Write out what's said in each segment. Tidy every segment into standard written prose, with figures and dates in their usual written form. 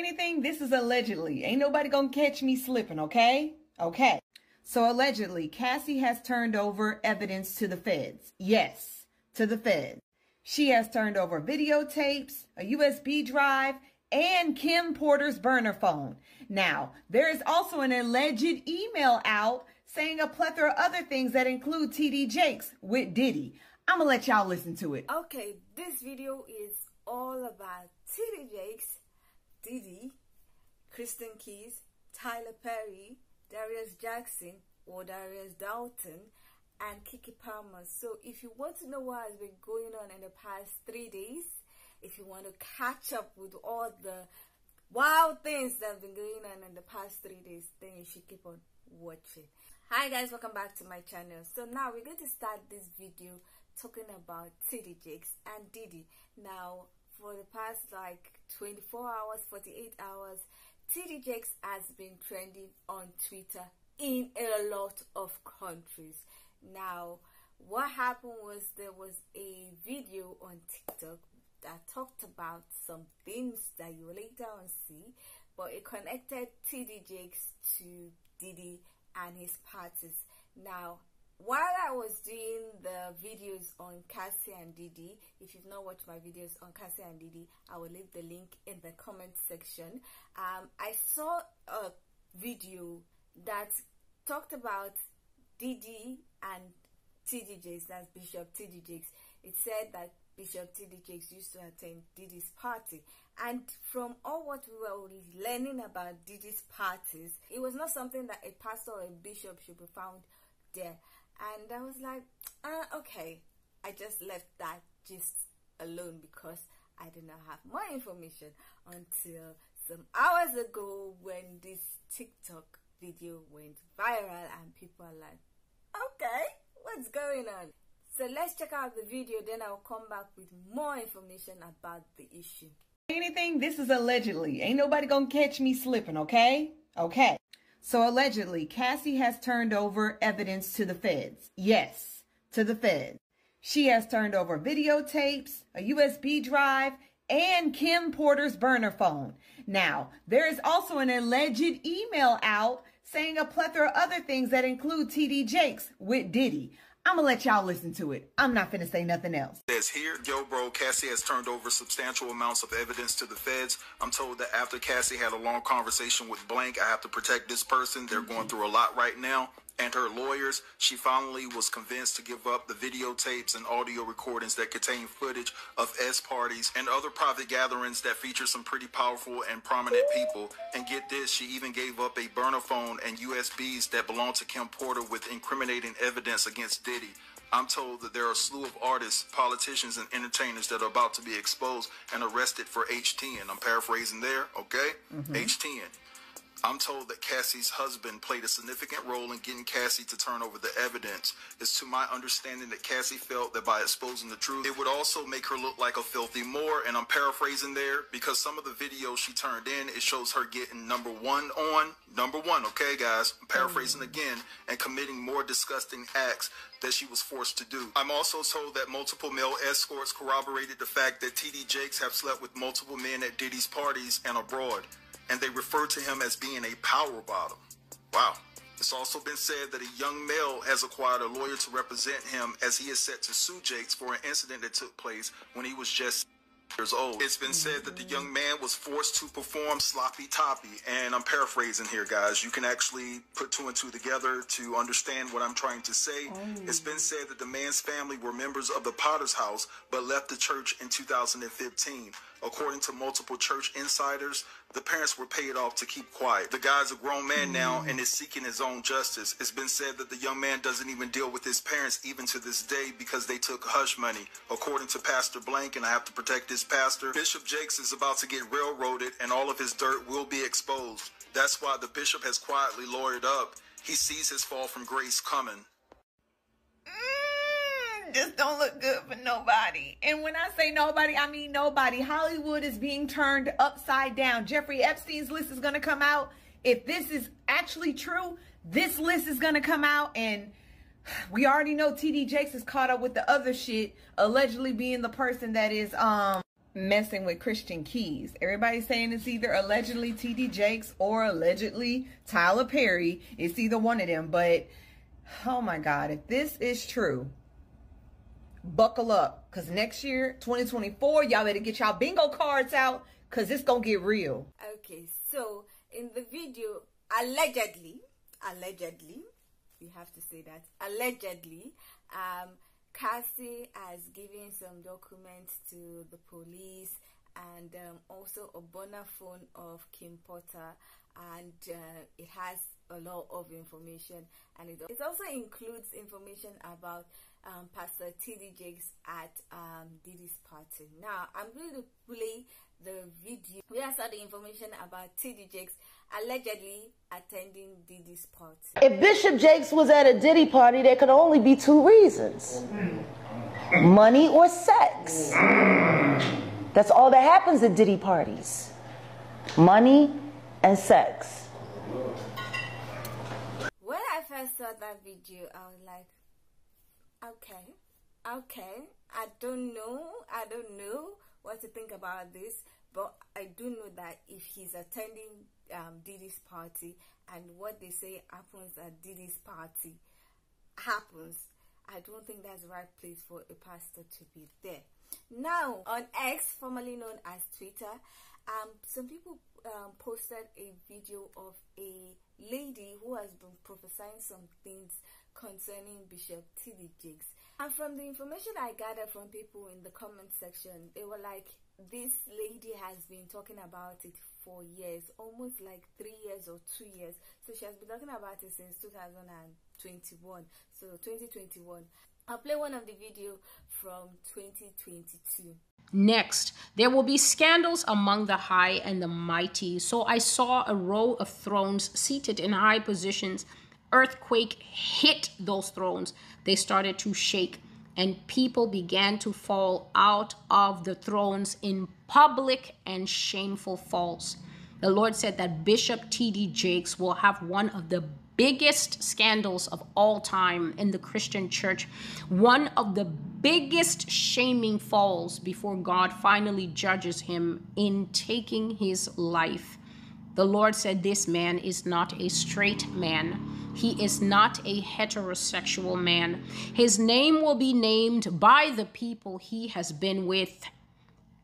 Anything, this is allegedly. Ain't nobody gonna catch me slipping, okay? Okay. So allegedly, Cassie has turned over evidence to the feds. Yes, to the feds. She has turned over videotapes, a USB drive, and Kim Porter's burner phone. Now, there is also an alleged email out saying a plethora of other things that include TD Jakes with Diddy. I'm gonna let y'all listen to it. Okay, this video is all about TD Jakes, Diddy, Kristen Keys, Tyler Perry, Darius Jackson or Darius Dalton, and Keke Palmer. So if you want to know what has been going on in the past 3 days, if you want to catch up with all the wild things that have been going on in the past 3 days, then you should keep on watching. Hi guys, welcome back to my channel. So now we're going to start this video talking about TD Jakes and Diddy. Now for the past like 24 hours, 48 hours, TD Jakes has been trending on Twitter in a lot of countries. Now what happened was there was a video on TikTok that talked about some things that you will later on see, but it connected TD Jakes to Diddy and his parties. Now while I was doing the videos on Cassie and Diddy, if you've not watched my videos on Cassie and Diddy, I will leave the link in the comment section. I saw a video that talked about Diddy and TD Jakes, that's Bishop TD Jakes. It said that Bishop TD Jakes used to attend Diddy's party, and from all what we were learning about Diddy's parties, it was not something that a pastor or a bishop should be found there. And I was like, okay, I just left that gist alone because I did not have more information until some hours ago when this TikTok video went viral and people are like, okay, what's going on? So let's check out the video, then I'll come back with more information about the issue. Anything, this is allegedly. Ain't nobody gonna catch me slipping, okay? Okay. So allegedly, Cassie has turned over evidence to the feds. Yes, to the feds. She has turned over videotapes, a USB drive, and Kim Porter's burner phone. Now, there is also an alleged email out saying a plethora of other things that include TD Jakes with Diddy. I'm gonna let y'all listen to it. I'm not finna say nothing else. Says here, yo bro, Cassie has turned over substantial amounts of evidence to the feds. I'm told that after Cassie had a long conversation with blank, I have to protect this person. They're going through a lot right now. And her lawyers, she finally was convinced to give up the videotapes and audio recordings that contain footage of S parties and other private gatherings that feature some pretty powerful and prominent people. And get this, she even gave up a burner phone and USBs that belong to Kim Porter with incriminating evidence against Diddy. I'm told that there are a slew of artists, politicians, and entertainers that are about to be exposed and arrested for H10. I'm paraphrasing there, okay? H10. I'm told that Cassie's husband played a significant role in getting Cassie to turn over the evidence. It's to my understanding that Cassie felt that by exposing the truth, it would also make her look like a filthy Moor, and I'm paraphrasing there because some of the videos she turned in, it shows her getting number one, okay guys, I'm paraphrasing again, and committing more disgusting acts that she was forced to do. I'm also told that multiple male escorts corroborated the fact that TD Jakes have slept with multiple men at Diddy's parties and abroad, and they refer to him as being a power bottom. Wow. It's also been said that a young male has acquired a lawyer to represent him as he is set to sue Jakes for an incident that took place when he was just years old. It's been said that the young man was forced to perform sloppy toppy, and I'm paraphrasing here guys. You can actually put two and two together to understand what I'm trying to say. It's been said that the man's family were members of the Potter's house but left the church in 2015. According to multiple church insiders, the parents were paid off to keep quiet. The guy's a grown man now and is seeking his own justice. It's been said that the young man doesn't even deal with his parents even to this day because they took hush money. According to Pastor Blank, and I have to protect this pastor, Bishop Jakes is about to get railroaded and all of his dirt will be exposed. That's why the bishop has quietly lawyered up. He sees his fall from grace coming. Just don't look good for nobody. And when I say nobody, I mean nobody. Hollywood is being turned upside down. Jeffrey Epstein's list is going to come out. If this is actually true, this list is going to come out, and we already know TD Jakes is caught up with the other shit, allegedly being the person that is messing with Christian Keys. Everybody's saying it's either allegedly T.D. Jakes or allegedly Tyler Perry. It's either one of them. But, oh my God, if this is true, buckle up. Because next year, 2024, y'all better get y'all bingo cards out, because it's going to get real. Okay, so in the video, allegedly, we have to say that, allegedly, Cassie has given some documents to the police, and also a burner phone of Kim Potter, and it has a lot of information, and it also includes information about Pastor T.D. Jakes at Diddy's party. Now, I'm going to play the video where I saw the information about T.D. Jakes allegedly attending Diddy's party. If Bishop Jakes was at a Diddy party, there could only be two reasons: money or sex. That's all that happens at Diddy parties: money and sex. When I first saw that video, I was like, okay, I don't know what to think about this, but I do know that if he's attending Diddy's party and what they say happens at Diddy's party happens, I don't think that's the right place for a pastor to be there. Now, on X, formerly known as Twitter, some people posted a video of a lady who has been prophesying some things concerning Bishop T.D. Jakes. And from the information I gathered from people in the comment section, they were like, this lady has been talking about it for years, almost like 3 years or 2 years. So she has been talking about it since 2021. So 2021. I'll play one of the video from 2022. Next, there will be scandals among the high and the mighty. So I saw a row of thrones seated in high positions. Earthquake hit those thrones. They started to shake, and people began to fall out of the thrones in public and shameful falls. The Lord said that Bishop T.D. Jakes will have one of the biggest scandals of all time in the Christian church, one of the biggest shaming falls before God finally judges him in taking his life. The Lord said this man is not a straight man. He is not a heterosexual man. His name will be named by the people he has been with.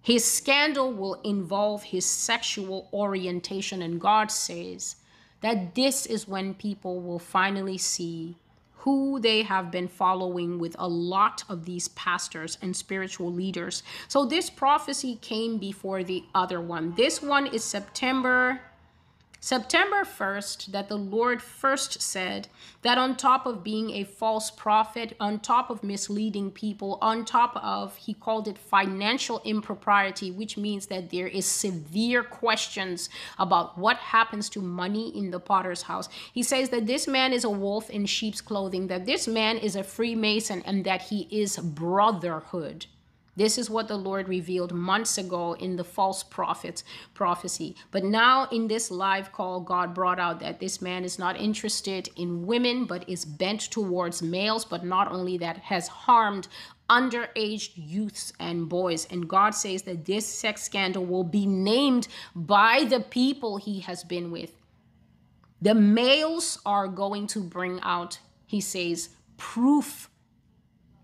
His scandal will involve his sexual orientation, and God says that this is when people will finally see who they have been following with a lot of these pastors and spiritual leaders. So this prophecy came before the other one. This one is September 1st, that the Lord first said that on top of being a false prophet, on top of misleading people, on top of, he called it financial impropriety, which means that there is severe questions about what happens to money in the potter's house. He says that this man is a wolf in sheep's clothing, that this man is a Freemason, and that he is brotherhood. This is what the Lord revealed months ago in the false prophet's prophecy. But now in this live call, God brought out that this man is not interested in women, but is bent towards males. But not only that, has harmed underage youths and boys. And God says that this sex scandal will be named by the people he has been with. The males are going to bring out, he says, proof.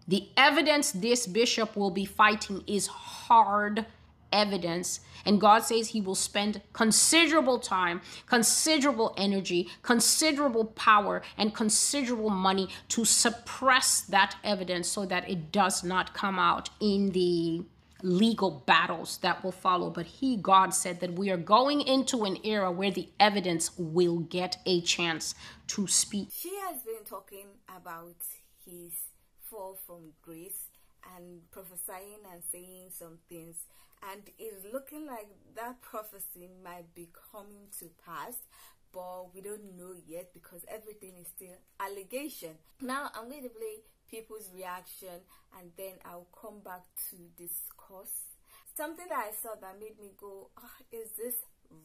The evidence this bishop will be fighting is hard evidence. And God says he will spend considerable time, considerable energy, considerable power, and considerable money to suppress that evidence so that it does not come out in the legal battles that will follow. But God said that we are going into an era where the evidence will get a chance to speak. She has been talking about his fall from grace and prophesying and saying some things, and it's looking like that prophecy might be coming to pass, but we don't know yet because everything is still allegation. Now I'm going to play people's reaction, and then I'll come back to discuss something that I saw that made me go, is this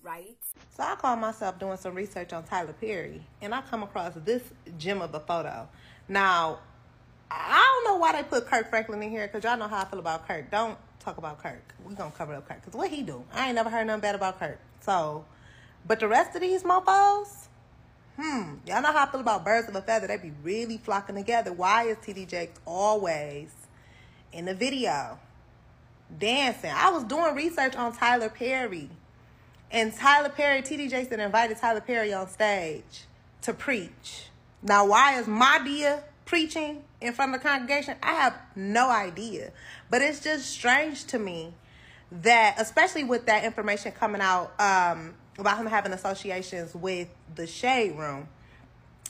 right? So I call myself doing some research on Tyler Perry, and I come across this gem of a photo. Now, I don't know why they put Kirk Franklin in here, because y'all know how I feel about Kirk. Don't talk about Kirk. We gonna cover up Kirk. Because what he do? I ain't never heard nothing bad about Kirk. So, but the rest of these mofos, y'all know how I feel about birds of a feather. They be really flocking together. Why is TD Jakes always in the video dancing? I was doing research on Tyler Perry. And Tyler Perry, TD Jakes invited Tyler Perry on stage to preach. Now, why is Madia preaching in front of the congregation? I have no idea. But it's just strange to me that, especially with that information coming out about him having associations with the Shade Room,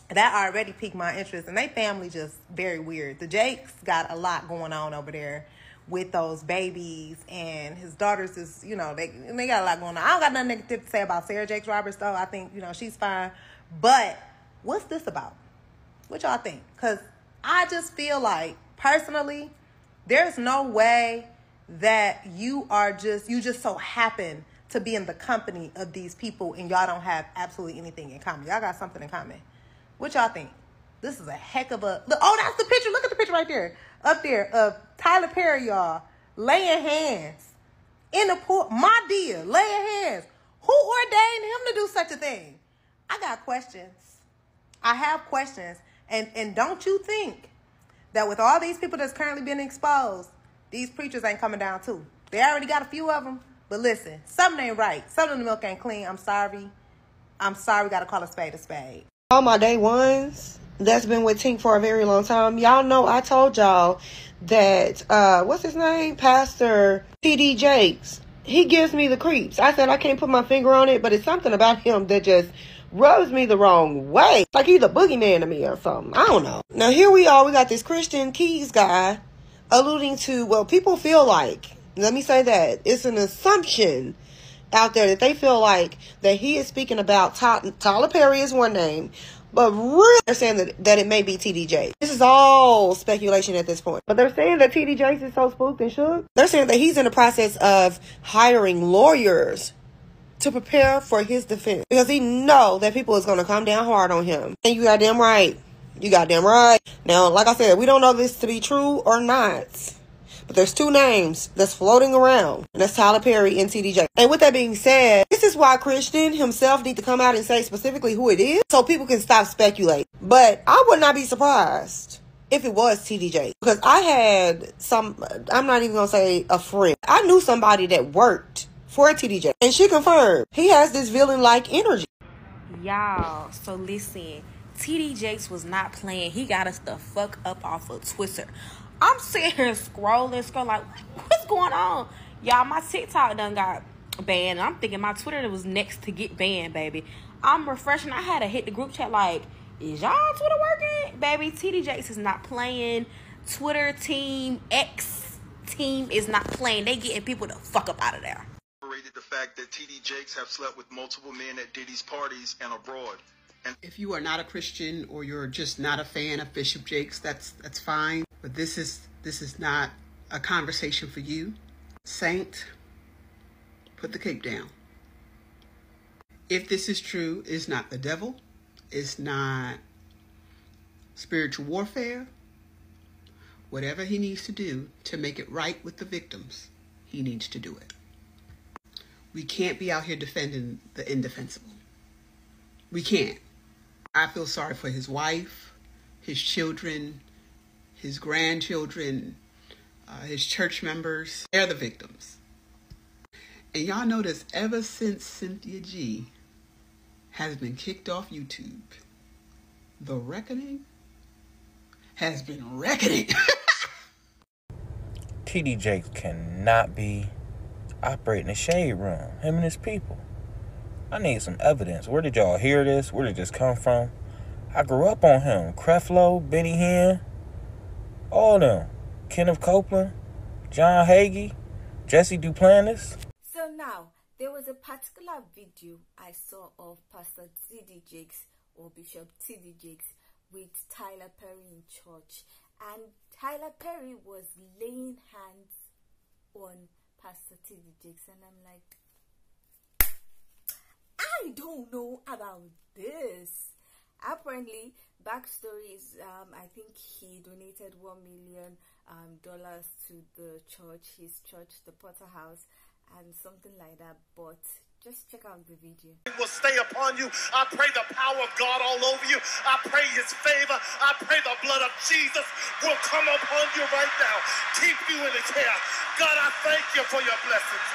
that already piqued my interest. And they family just very weird. The Jakes got a lot going on over there with those babies, and his daughters is, you know, they got a lot going on. I don't got nothing negative to say about Sarah Jakes Roberts, though. I think, you know, she's fine. But what's this about? What y'all think? Because I just feel like, personally, there's no way that you just so happen to be in the company of these people and y'all don't have absolutely anything in common. Y'all got something in common. What y'all think? This is a heck of a... Oh, that's the picture. Look at the picture right there. Up there of Tyler Perry, y'all, laying hands in the pool. My dear, laying hands. Who ordained him to do such a thing? I got questions. I have questions. And don't you think that with all these people that's currently being exposed, these preachers ain't coming down too? They already got a few of them. But listen, something ain't right. Something in the milk ain't clean. I'm sorry. Got to call a spade a spade. All my day ones that's been with Tink for a very long time, y'all know I told y'all that, what's his name? Pastor TD Jakes. He gives me the creeps. I said I can't put my finger on it, but it's something about him that just rubs me the wrong way. Like he's a boogeyman to me or something. I don't know. Now here we are. We got this Christian Keys guy alluding to, well, people feel like, let me say that, it's an assumption out there that they feel like that he is speaking about Tyler Perry is one name, but really they're saying that it may be TD Jakes. This is all speculation at this point. But they're saying that TD Jakes is so spooked and shook. They're saying that he's in the process of hiring lawyers to prepare for his defense, because he know that people is going to come down hard on him. And you got damn right. You got damn right. Now, like I said, we don't know this to be true or not, but there's two names that's floating around, and that's Tyler Perry and TD Jakes. And with that being said, this is why Christian himself need to come out and say specifically who it is so people can stop speculating. But I would not be surprised if it was TD Jakes, because I had I'm not even going to say a friend. I knew somebody that worked for TD Jakes, and she confirmed he has this villain-like energy. Y'all, so listen, TD Jakes was not playing. He got us the fuck up off of Twitter. I'm sitting here scrolling like, what's going on? Y'all, my TikTok done got banned. I'm thinking my Twitter was next to get banned, baby. I'm refreshing. I had to hit the group chat like, is y'all Twitter working? Baby, TD Jakes is not playing. Twitter team, X team is not playing. They getting people the fuck up out of there. The fact that TD Jakes have slept with multiple men at Diddy's parties and abroad. And if you are not a Christian or you're just not a fan of Bishop Jakes, that's fine. But this is not a conversation for you. Saint, put the cape down. If this is true, it's not the devil. It's not spiritual warfare. Whatever he needs to do to make it right with the victims, he needs to do it. We can't be out here defending the indefensible. We can't. I feel sorry for his wife, his children, his grandchildren, his church members. They're the victims. And y'all notice ever since Cynthia G has been kicked off YouTube, the reckoning has been reckoning. TD Jakes cannot be operating the Shade Room, him and his people. I need some evidence. Where did y'all hear this? Where did this come from? I grew up on him. Creflo, Benny Hinn, all them. Kenneth Copeland, John Hagee, Jesse Duplantis. So now, there was a particular video I saw of Pastor TD Jakes or Bishop TD Jakes with Tyler Perry in church. And Tyler Perry was laying hands on Pastor TD Jakes, and I'm like, I don't know about this. Apparently, backstory is, I think he donated $1 million dollars to the church, his church, the Potter House, and something like that. But just check out the video. It will stay upon you. I pray the power of God all over you. I pray his favor. I pray the blood of Jesus will come upon you right now. Keep you in his hair. God, I thank you for your blessings.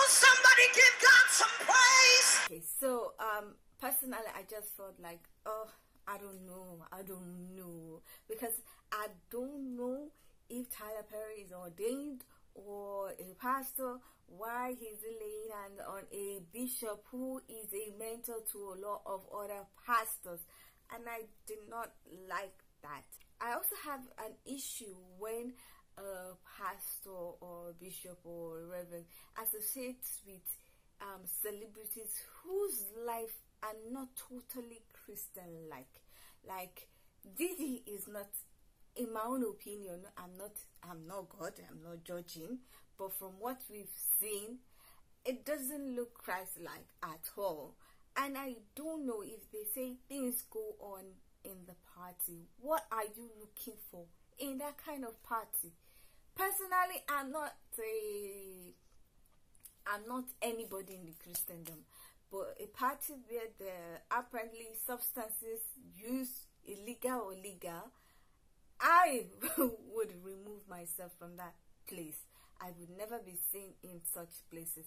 Somebody give God some praise. Okay, so personally I just felt like, oh, I don't know, because I don't know if Tyler Perry is ordained or a pastor, why he's laying hands on a bishop who is a mentor to a lot of other pastors, and I did not like that. I also have an issue when a pastor or a bishop or a reverend associates with celebrities whose life are not totally Christian-like. Like Diddy is not, in my own opinion, I'm not God, I'm not judging, but from what we've seen, it doesn't look Christ-like at all. And I don't know, if they say things go on in the party, what are you looking for in that kind of party? Personally, I'm not anybody in the Christendom, but a party where there are apparently substances used, illegal or legal, I would remove myself from that place. I would never be seen in such places.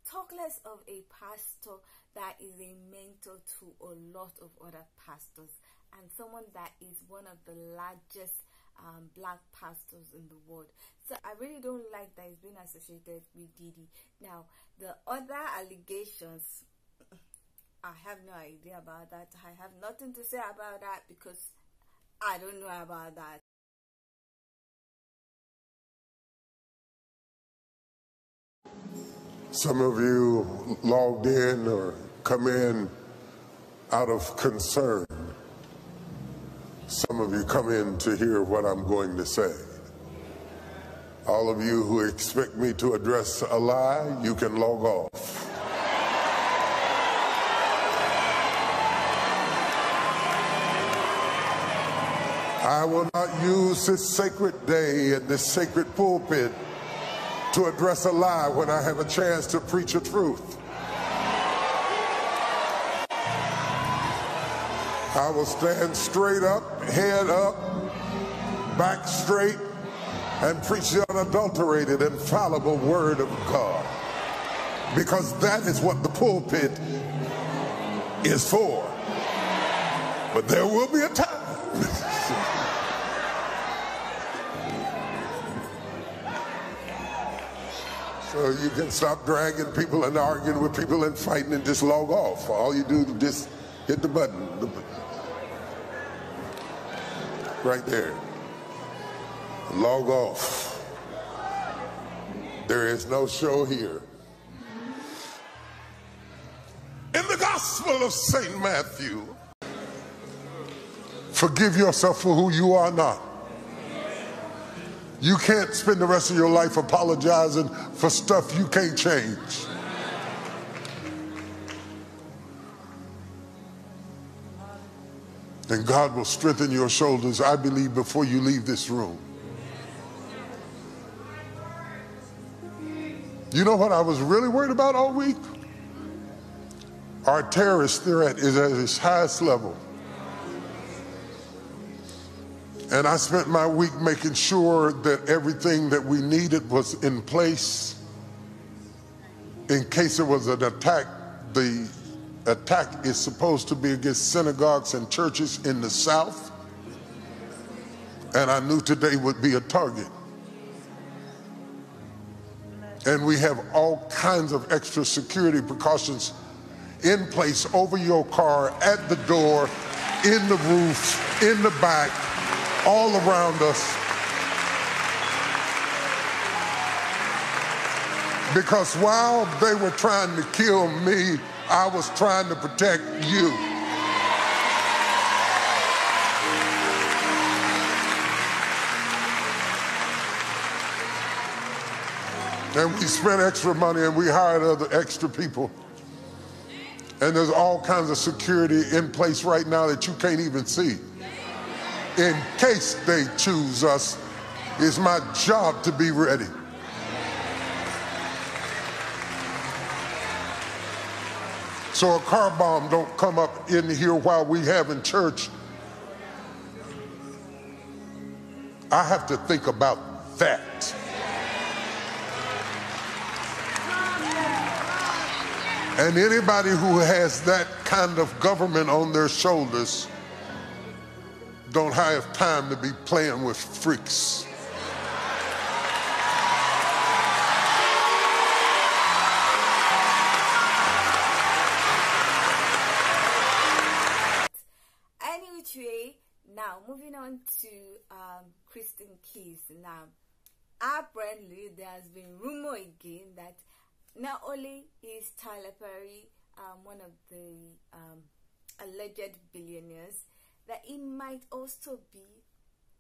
Talk less of a pastor that is a mentor to a lot of other pastors, and someone that is one of the largest black pastors in the world. So I really don't like that it's been associated with Diddy. Now, the other allegations, I have no idea about that. I have nothing to say about that because I don't know about that. Some of you logged in or come in out of concern. Some of you come in to hear what I'm going to say. All of you who expect me to address a lie, you can log off. I will not use this sacred day and this sacred pulpit to address a lie when I have a chance to preach a truth. I will stand straight up, head up, back straight, and preach the unadulterated, infallible word of God. Because that is what the pulpit is for. But there will be a time. So you can stop dragging people and arguing with people and fighting and just log off. All you do is just hit the button. Right there. Log off. There is no show here. In the Gospel of St. Matthew, forgive yourself for who you are not. You can't spend the rest of your life apologizing for stuff you can't change. And God will strengthen your shoulders, I believe, before you leave this room. You know what I was really worried about all week? Our terrorist threat is at its highest level. And I spent my week making sure that everything that we needed was in place in case there was an attack. The attack is supposed to be against synagogues and churches in the South. And I knew today would be a target. And we have all kinds of extra security precautions in place over your car, at the door, in the roof, in the back, all around us. Because while they were trying to kill me, I was trying to protect you. And we spent extra money and we hired other extra people. And there's all kinds of security in place right now that you can't even see. In case they choose us, it's my job to be ready. So a car bomb don't come up in here while we having church. I have to think about that. And anybody who has that kind of government on their shoulders don't have time to be playing with freaks. Anyway, now moving on to Kristen Keys. Now, apparently there has been rumor again that not only is Tyler Perry one of the alleged billionaires, that he might also be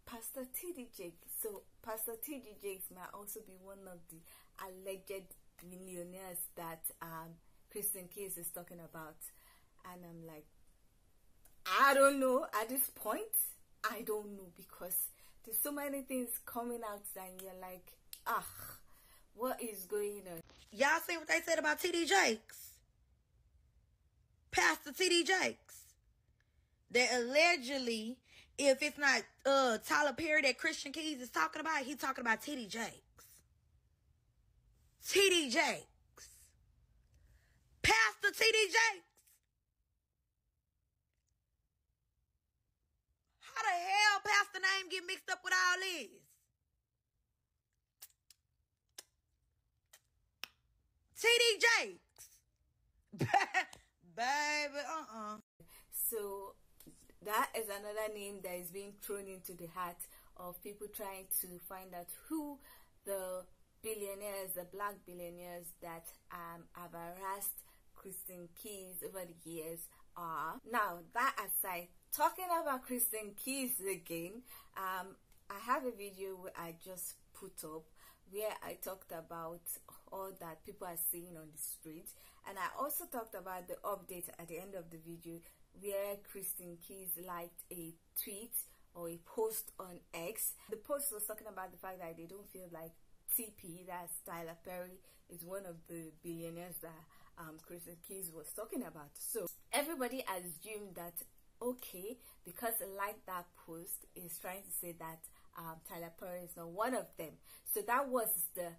Pastor T.D. Jakes. So Pastor T.D. Jakes might also be one of the alleged millionaires that Kristen Keys is talking about. And I'm like, I don't know at this point. I don't know, because there's so many things coming out and you're like, what is going on? Y'all see what they said about T.D. Jakes? Pastor T.D. Jakes. That allegedly, if it's not Tyler Perry that Christian Keys is talking about, he's talking about T.D. Jakes. T.D. Jakes. Pastor T.D. Jakes. How the hell pastor name get mixed up with all this? T.D. Jakes. Baby, So that is another name that is being thrown into the hat of people trying to find out who the billionaires, the black billionaires that have harassed Kristen Keys over the years are. Now, that aside, talking about Kristen Keys again, I have a video where I just put up where I talked about all that people are seeing on the street, and I also talked about the update at the end of the video where Kristen Keys liked a tweet or a post on X. The post was talking about the fact that they don't feel like TP, that's Tyler Perry, is one of the billionaires that Kristen Keys was talking about. So everybody assumed that, okay, because I liked that post, is trying to say that Tyler Perry is not one of them. So that was the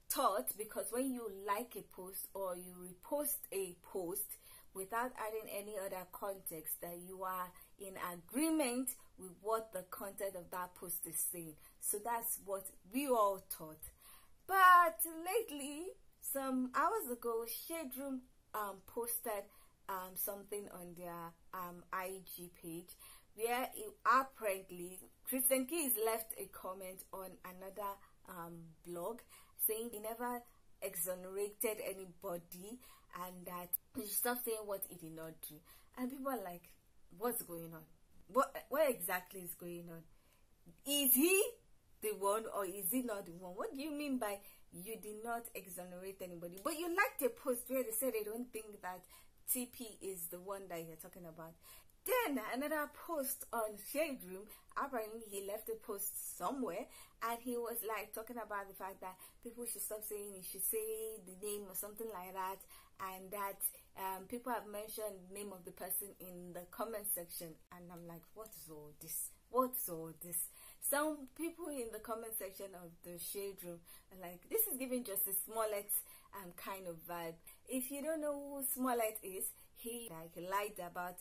thought, because when you like a post or you repost a post without adding any other context, that you are in agreement with what the content of that post is saying. So that's what we all thought. But lately, some hours ago, Shade Room posted something on their IG page where apparently Kristen Keys left a comment on another blog saying he never exonerated anybody and that he should stop saying what he did not do. And people are like, what's going on? What exactly is going on? Is he the one or is he not the one? What do you mean by you did not exonerate anybody? But you liked a post where they said they don't think that TP is the one that you're talking about. Then another post on Shade Room, apparently he left a post somewhere and he was like talking about the fact that people should stop saying he should say the name or something like that, and that people have mentioned the name of the person in the comment section, and I'm like, what is all this? What's all this? Some people in the comment section of the Shade Room are like, this is giving Justice Smollett kind of vibe. If you don't know who Smollett is, he lied about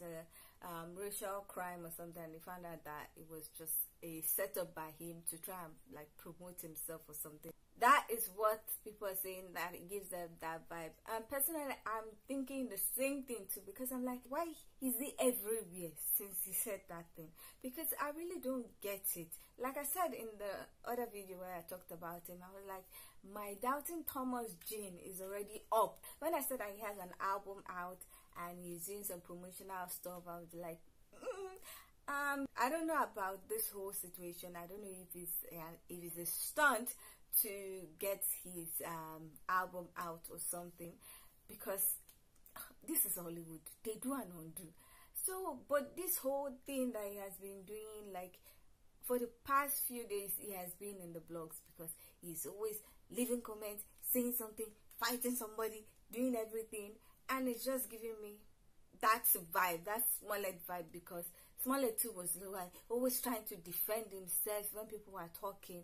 racial crime or something, and they found out that it was just a setup by him to try and promote himself or something. That is what people are saying, that it gives them that vibe. And personally, I'm thinking the same thing too, because I'm like, why is he everywhere since he said that thing, because I really don't get it. Like I said in the other video where I talked about him, I was like, my Doubting Thomas gene is already up. When I said that he has an album out and he's doing some promotional stuff, I was like, I don't know about this whole situation. I don't know if it's a stunt to get his album out or something, because this is Hollywood. They do and undo. So, but this whole thing that he has been doing, like for the past few days, he has been in the blogs because he's always leaving comments, saying something, fighting somebody, doing everything, and it's just giving me that vibe, that Smollett vibe, because Smollett too was always trying to defend himself when people were talking.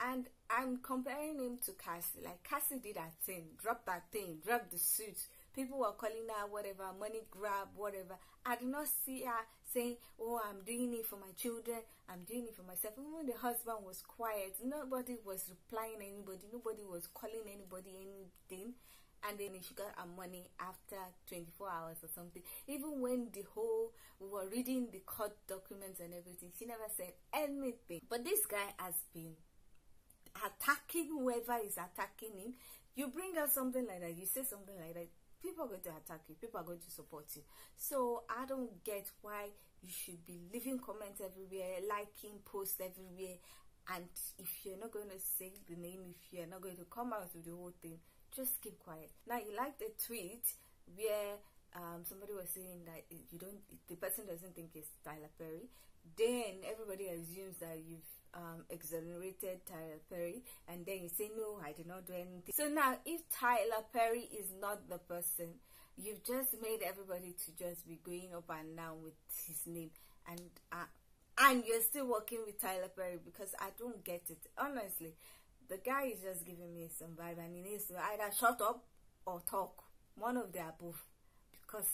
And I'm comparing him to Cassie. Like, Cassie did that thing, dropped the suit. People were calling her whatever, money grab, whatever. I did not see her saying, oh, I'm doing it for my children, I'm doing it for myself. Even when the husband was quiet, nobody was replying anybody, nobody was calling anybody anything. And then she got her money after 24 hours or something. Even when we were reading the court documents and everything, she never said anything. But this guy has been attacking whoever is attacking him. You bring out something like that, you say something like that, people are going to attack you, people are going to support you. So I don't get why you should be leaving comments everywhere, liking posts everywhere, and if you're not going to say the name, if you're not going to come out with the whole thing, just keep quiet. Now, you liked a tweet where somebody was saying that the person doesn't think it's Tyler Perry. Then everybody assumes that you've exonerated Tyler Perry, and then you say, no, I did not do anything. So now, if Tyler Perry is not the person, you've just made everybody to just be going up and down with his name, and you're still working with Tyler Perry, because I don't get it. Honestly, the guy is just giving me some vibe, and he needs to either shut up or talk, one of the above, because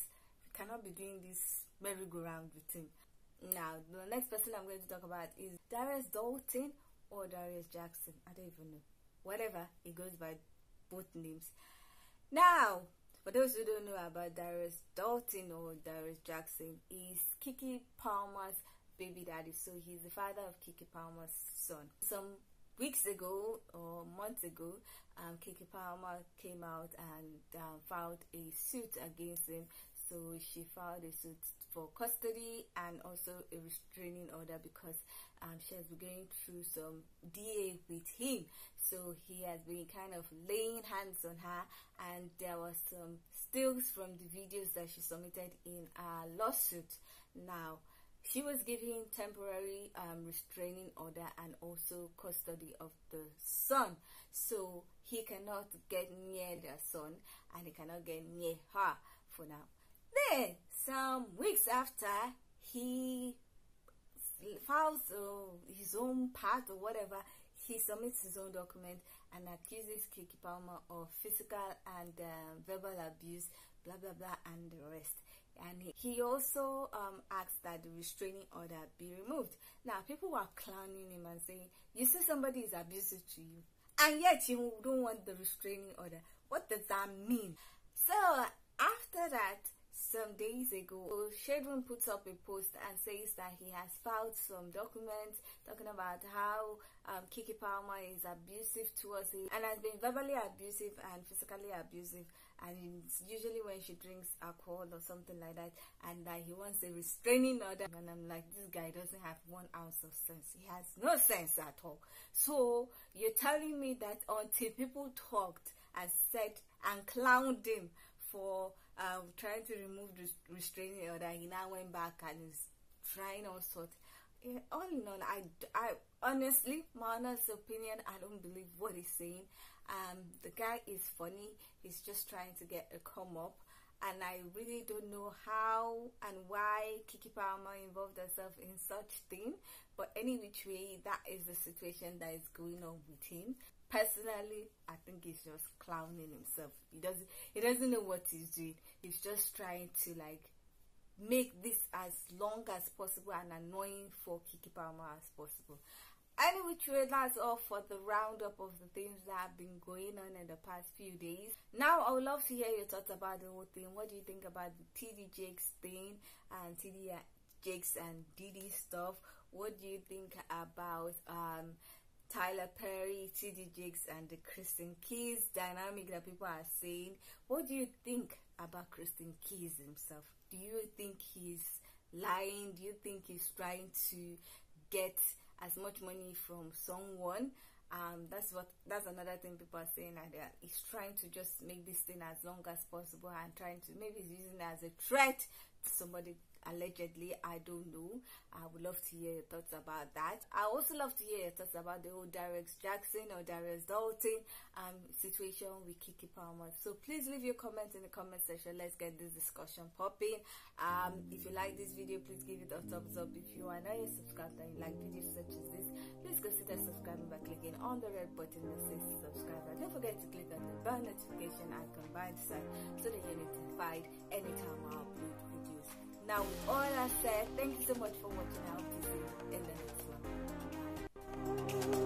we cannot be doing this merry-go-round with him. Now, the next person I'm going to talk about is Darius Dalton or Darius Jackson. I don't even know. Whatever, it goes by both names. Now, for those who don't know about Darius Dalton or Darius Jackson, he's Keke Palmer's baby daddy. So he's the father of Keke Palmer's son. Some weeks ago or months ago, Keke Palmer came out and filed a suit against him. So she filed a suit for custody and also a restraining order, because she has been going through some DA with him. So he has been kind of laying hands on her, and there were some stills from the videos that she submitted in a lawsuit. Now, she was given temporary restraining order and also custody of the son. So he cannot get near the son and he cannot get near her for now. Then, some weeks after, he files his own part or whatever, he submits his own document and accuses Keke Palmer of physical and verbal abuse, blah, blah, blah, and the rest. And he also asked that the restraining order be removed. Now, people were clowning him and saying, you say somebody is abusive to you, and yet you don't want the restraining order. What does that mean? So, after that, some days ago, Shadron puts up a post and says that he has filed some documents talking about how Keke Palmer is abusive towards him and has been verbally abusive and physically abusive, and it's usually when she drinks alcohol or something like that, and that he wants a restraining order. And I'm like, this guy doesn't have 1 ounce of sense. He has no sense at all. So you're telling me that until people talked and said and clowned him for trying to remove the restraining order, he now went back and is trying all sorts. All in all, I honestly, my honest opinion, I don't believe what he's saying. The guy is funny. He's just trying to get a come up, and I really don't know how and why Keke Palmer involved herself in such thing. But any which way, that is the situation that is going on with him. Personally, I think he's just clowning himself. He doesn't know what he's doing. He's just trying to like make this as long as possible and annoying for Keke Palmer as possible. Anyway, that's all for the roundup of the things that have been going on in the past few days. Now, I would love to hear your thoughts about the whole thing. What do you think about the TD Jakes thing and Jakes and Diddy stuff. What do you think about Tyler Perry, TD Jakes, and the Christian Keys dynamic that people are saying? What do you think about Christian Keys himself? Do you think he's lying? Do you think he's trying to get as much money from someone? That's another thing people are saying, that he's trying to just make this thing as long as possible and trying to, maybe he's using it as a threat to somebody, allegedly. I don't know. I would love to hear your thoughts about that. I also love to hear your thoughts about the whole Darius Jackson or Darius Dalton situation with Keke Palmer. So please leave your comments in the comment section. Let's get this discussion popping. If you like this video, please give it a thumbs up. If you are not yet subscribed and you like videos such as this, please consider subscribing by clicking on the red button that says subscribe. And don't forget to click on the bell notification icon by the side so that you're notified anytime I upload videos. Now, with all that said, thank you so much for watching. I hope to see you in the next one. Bye.